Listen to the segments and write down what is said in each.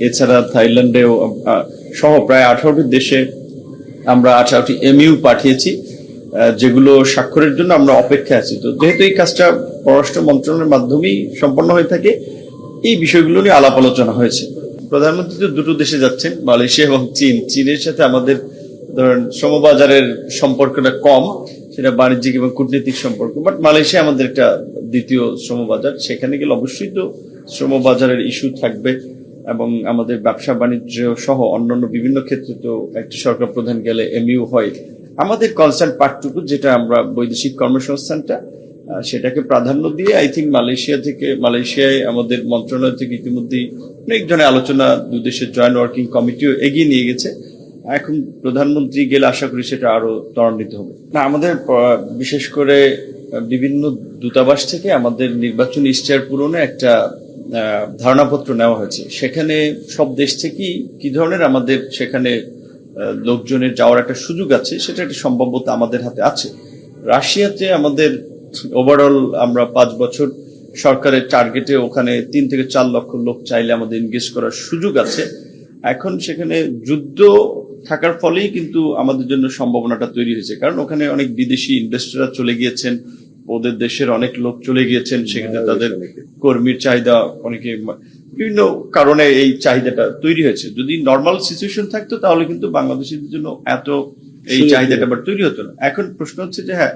এছাড়া থাইল্যান্ডেও সহ প্রায় 18টি দেশে আমরা 18টি এমইউ পাঠিয়েছি, যেগুলো স্বাক্ষরের জন্য আমরা অপেক্ষায় আছি। তো যেহেতু এই কাজটা পররাষ্ট্র মন্ত্রণালয়ের মাধ্যমেই সম্পন্ন হয়ে থাকে, এই বিষয়গুলো নিয়ে আলাপ আলোচনা হয়েছে। প্রধানমন্ত্রী তো দুটো দেশে যাচ্ছেন, মালয়েশিয়া এবং চীন। চীনের সাথে আমাদের ধরেন শ্রমবাজারের সম্পর্কটা কম, সেটা বাণিজ্যিক এবং কূটনৈতিক সম্পর্ক, বাট মালয়েশিয়া আমাদের একটা দ্বিতীয় শ্রমবাজার। সেখানে গেলে অবশ্যই তো শ্রমবাজারের ইস্যু থাকবে, এবং আমাদের ব্যবসা বাণিজ্য সহ অন্যান্য বিভিন্ন ক্ষেত্রে তো একটি সরকার প্রধান গেলে এমইউ হয়। আমাদের কনসার্ন পার্টটুকু, যেটা আমরা বৈদেশিক কর্মসংস্থানটা, সেটাকে প্রাধান্য দিয়ে আই থিঙ্ক মালয়েশিয়ায় আমাদের মন্ত্রণালয় থেকে ইতিমধ্যেই অনেক জনের আলোচনা, দুই দেশের জয়েন্ট ওয়ার্কিং কমিটিও এগিয়ে নিয়ে গেছে। এখন প্রধানমন্ত্রী গেলে আশা করি সেটা আরো ত্বরান্বিত হবে। না, আমাদের বিশেষ করে বিভিন্ন দূতাবাস থেকে আমাদের নির্বাচনী ইশতেহার পূরণে একটা ধারণাপত্র নেওয়া হয়েছে। সেখানে সব দেশ থেকেই কি ধরনের আমাদের সেখানে লোকজনের যাওয়ার একটা সুযোগ আছে, সেটা একটা সম্ভাব্যতা আমাদের হাতে আছে। রাশিয়াতে আমাদের ওভারঅল আমরা 5 বছর সরকারের টার্গেটে ওখানে 3 থেকে 4 লক্ষ লোক চাইলে আমাদের এনগেজ করার সুযোগ আছে। এখন সেখানে যুদ্ধ থাকার ফলেই কিন্তু আমাদের জন্য সম্ভাবনাটা তৈরি হয়েছে, কারণ ওখানে অনেক বিদেশি ইনভেস্টররা চলে গিয়েছেন, ওদের দেশের অনেক লোক চলে গিয়েছেন, সেখানে তাদের কর্মীর চাহিদা, অনেকে বিভিন্ন কারণে এই চাহিদাটা তৈরি হয়েছে। যদি নর্মাল সিচুয়েশন থাকতো তাহলে কিন্তু বাংলাদেশিদের জন্য এত এই চাহিদাটা আবার তৈরি হতো না। এখন প্রশ্ন হচ্ছে যে হ্যাঁ,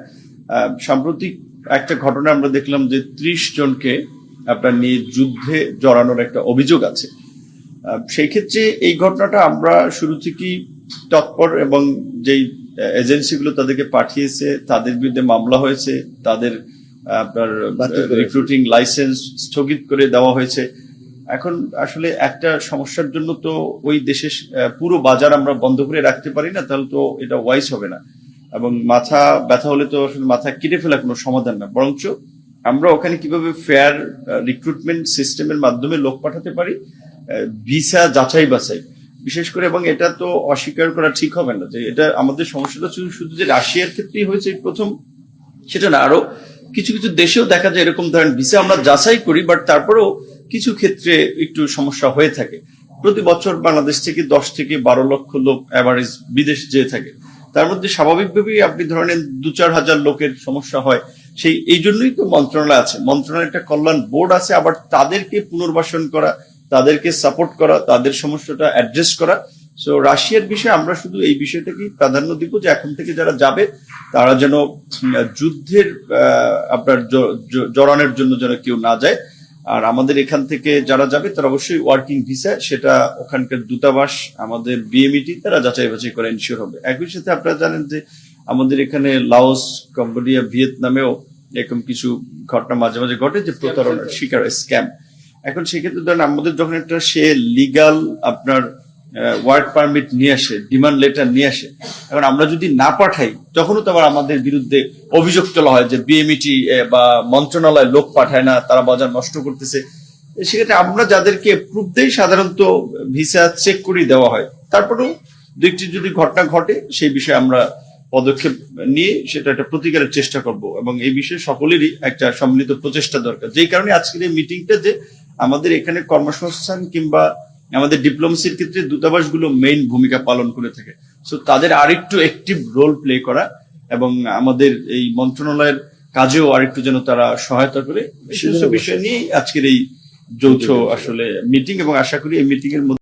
সাম্প্রতিক একটা ঘটনা আমরা দেখলাম যে 30 জনকে আপনার নিয়ে যুদ্ধে জড়ানোর একটা অভিযোগ আছে। সেই ক্ষেত্রে এই ঘটনাটা আমরা শুরু থেকেই তৎপর, এবং যেই এজেন্সিগুলো তাদেরকে পাঠিয়েছে তাদের বিরুদ্ধে মামলা হয়েছে, তাদের আপনার রিক্রুটিং লাইসেন্স স্থগিত করে দেওয়া হয়েছে। এখন আসলে একটা সমস্যার জন্য তো ওই দেশের পুরো বাজার আমরা বন্ধ করে রাখতে পারি না, তাহলে তো এটা ওয়াইজ হবে না। এবং মাথা ব্যথা হলে তো আসলে মাথা কেটে ফেলা কোনো সমাধান না, বরঞ্চ আমরা ওখানে কিভাবে ফেয়ার রিক্রুটমেন্ট সিস্টেমের মাধ্যমে লোক পাঠাতে পারি, ভিসা যাচাই বাছাই বিশেষ করে। এবং এটা তো অস্বীকার করা ঠিক হবে না যে এটা আমাদের সমস্যাটা শুধু যে রাশিয়ার ক্ষেত্রেই হয়েছে প্রথম, সেটা না, আরো কিছু কিছু দেশেও দেখা যায় এরকম ধরেন ভিসা আমরা যাচাই করি, বাট তারপরেও কিছু ক্ষেত্রে একটু সমস্যা হয়ে থাকে। প্রতি বছর বাংলাদেশ থেকে 10 থেকে 12 লক্ষ লোক অ্যাভারেজ বিদেশ যেয়ে থাকে, তার মধ্যে স্বাভাবিকভাবেই আপনি ধরেন 2-4 হাজার লোকের সমস্যা হয়। এই জন্যই তো মন্ত্রণালয় আছে, মন্ত্রণালয়ের একটা কল্যাণ বোর্ড আছে, আবার তাদেরকে পুনর্বাসন করা, তাদেরকে সাপোর্ট করা, তাদের সমস্যাটা অ্যাড্রেস করা। সো রাশিয়ার বিষয়ে আমরা শুধু এই বিষয়টাকেই প্রাধান্য দিব যে এখন থেকে যারা যাবে তারা যেন যুদ্ধের আপনার জড়ানোর জন্য যেন কেউ না যায়। আর আমাদের এখান থেকে যারা যাবে তারা অবশ্যই ওয়ার্কিং ভিসা, সেটা ওখানকার দূতাবাস, আমাদের বিএমইটি তারা যাচাই বাছাই করে এনশিওর হবে। একই সাথে আপনারা জানেন যে আমাদের এখানে লাওস, কম্বোডিয়া, ভিয়েতনামেও এরকম কিছু ঘটনা মাঝে মাঝে ঘটে যে প্রতারণার শিকার, স্ক্যাম। এখন সেক্ষেত্রে ধরেন আমাদের যখন একটা সে লিগাল আপনার ওয়ার্ক পারমিট নিয়ে আসে, ডিমান্ড লেটার নিয়ে আসে, এখন আমরা যদি না পাঠাই তখনও তো আবার আমাদের বিরুদ্ধে অভিযোগ তোলা হয় যে বিএমইটি বা মন্ত্রণালয় লোক পাঠায় না, তারা বাজার নষ্ট করতেছে। সেক্ষেত্রে আমরা যাদেরকে প্রুফ দেই সাধারণত ভিসা চেক করে দেওয়া হয়, তারপরেও দুইটি যদি ঘটনা ঘটে সেই বিষয়ে আমরা পদক্ষেপ নিয়ে সেটা একটা প্রতিকারের চেষ্টা করব, এবং এই বিষয়ে সকলেরই একটা সম্মিলিত প্রচেষ্টা দরকার। যেই কারণে আজকের এই মিটিংটা, যে আমাদের এখানে কর্মসংস্থান কিংবা আমাদের ডিপ্লোমেসির ক্ষেত্রে দূতাবাসগুলো মেইন ভূমিকা পালন করে থাকে, সো তাদের আরেকটু অ্যাক্টিভ রোল প্লে করা এবং আমাদের এই মন্ত্রণালয়ের কাজেও আরেকটু যেন তারা সহায়তা করে, সেই বিষয় নিয়ে আজকের এই যৌথ আসলে মিটিং। এবং আশা করি এই মিটিং এর মধ্যে